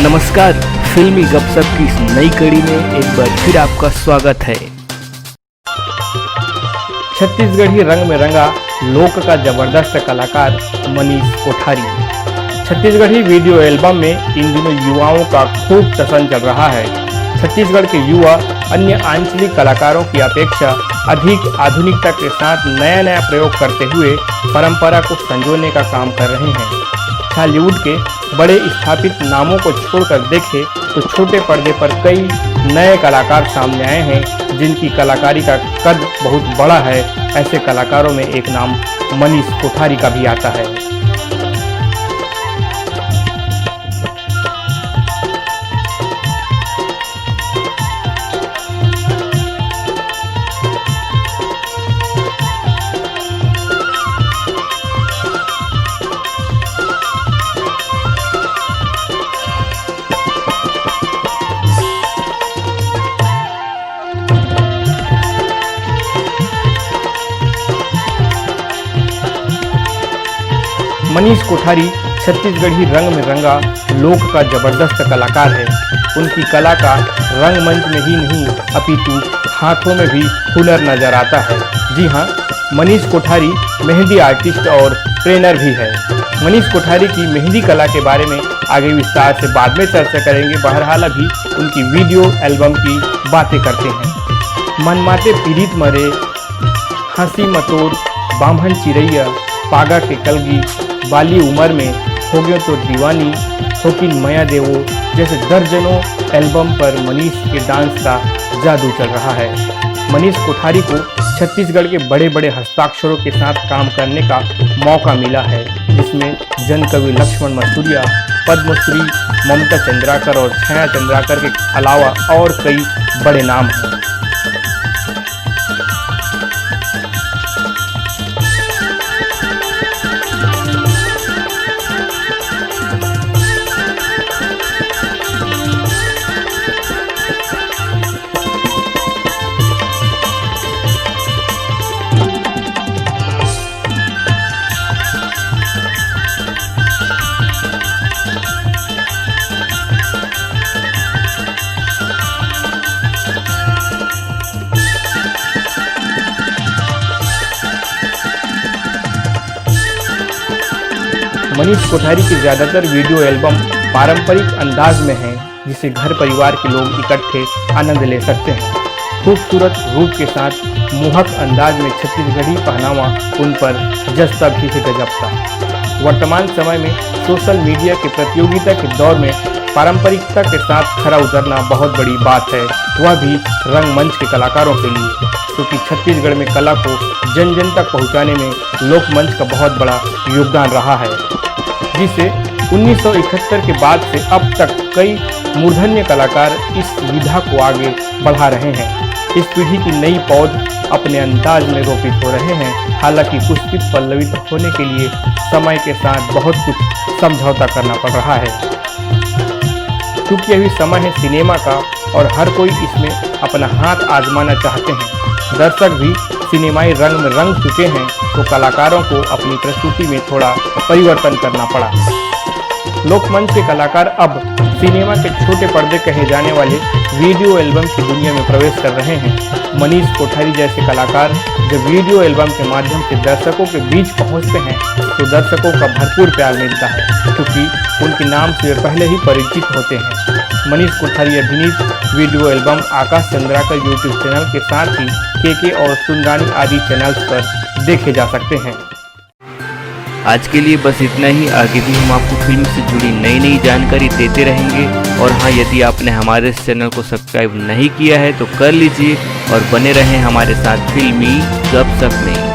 नमस्कार, फिल्मी गपशप की इस नई कड़ी में एक बार फिर आपका स्वागत है। छत्तीसगढ़ी रंग में रंगा लोक का जबरदस्त कलाकार मनीष कोठारी। छत्तीसगढ़ी वीडियो एल्बम में इन दिनों युवाओं का खूब टसन चल रहा है। छत्तीसगढ़ के युवा अन्य आंचलिक कलाकारों की अपेक्षा अधिक आधुनिकता के साथ नया प्रयोग करते हुए परंपरा को संजोने का काम कर रहे हैं। हॉलीवुड के बड़े स्थापित नामों को छोड़कर देखें तो छोटे पर्दे पर कई नए कलाकार सामने आए हैं जिनकी कलाकारी का कद बहुत बड़ा है। ऐसे कलाकारों में एक नाम मनीष कोठारी का भी आता है। मनीष कोठारी छत्तीसगढ़ी रंग में रंगा लोक का जबरदस्त कलाकार है। उनकी कला का रंगमंच में ही नहीं अपितु हाथों में भी हुनर नजर आता है। जी हाँ, मनीष कोठारी मेहंदी आर्टिस्ट और ट्रेनर भी है। मनीष कोठारी की मेहंदी कला के बारे में आगे विस्तार से बाद में चर्चा करेंगे। बहरहाल अभी उनकी वीडियो एल्बम की बातें करते हैं। मनमाते पीड़ित मरे, हंसी मतोर, बाम्हन चिरैया, पागा के कलगी, बाली उम्र में हो गयो तो दीवानी, होकिन मया देवो जैसे दर्जनों एल्बम पर मनीष के डांस का जादू चल रहा है। मनीष कोठारी को छत्तीसगढ़ के बड़े बड़े हस्ताक्षरों के साथ काम करने का मौका मिला है, जिसमें जन कवि लक्ष्मण मसूरिया, पद्मश्री ममता चंद्राकर और छाया चंद्राकर के अलावा और कई बड़े नाम हैं। मनीष कोठारी की ज़्यादातर वीडियो एल्बम पारंपरिक अंदाज में हैं, जिसे घर परिवार के लोग इकट्ठे आनंद ले सकते हैं। खूबसूरत रूप के साथ मोहक अंदाज में छत्तीसगढ़ी पहनावा उन पर जचता भी है गजब का। वर्तमान समय में सोशल मीडिया के प्रतियोगिता के दौर में पारंपरिकता के साथ खरा उतरना बहुत बड़ी बात है, वह भी रंगमंच के कलाकारों के लिए, क्योंकि छत्तीसगढ़ में कला को जन जन तक पहुँचाने में लोकमंच का बहुत बड़ा योगदान रहा है, जिसे 1971 के बाद से अब तक कई मूर्धन्य कलाकार इस विधा को आगे बढ़ा रहे हैं। इस पीढ़ी की नई पौध अपने अंदाज में रोपित हो रहे हैं। हालांकि पुष्पित पल्लवित होने के लिए समय के साथ बहुत कुछ समझौता करना पड़ रहा है, क्योंकि अभी समय है सिनेमा का और हर कोई इसमें अपना हाथ आजमाना चाहते हैं। दर्शक भी सिनेमाई रंग में रंग चुके हैं, तो कलाकारों को अपनी प्रस्तुति में थोड़ा परिवर्तन करना पड़ा। लोकमंच के कलाकार अब सिनेमा के छोटे पर्दे कहे जाने वाले वीडियो एल्बम की दुनिया में प्रवेश कर रहे हैं। मनीष कोठारी जैसे कलाकार जब वीडियो एल्बम के माध्यम से दर्शकों के बीच पहुंचते हैं तो दर्शकों का भरपूर प्यार मिलता है, क्योंकि उनके नाम से वे पहले ही परिचित होते हैं। मनीष कोठारी अभिनीत वीडियो एल्बम आकाश चंद्राकर यूट्यूब चैनल के साथ ही केके और सुनगानी आदि चैनल्स पर देखे जा सकते हैं। आज के लिए बस इतना ही। आगे भी हम आपको फिल्म से जुड़ी नई जानकारी देते रहेंगे। और हाँ, यदि आपने हमारे इस चैनल को सब्सक्राइब नहीं किया है तो कर लीजिए और बने रहें हमारे साथ फिल्मी गपशप में।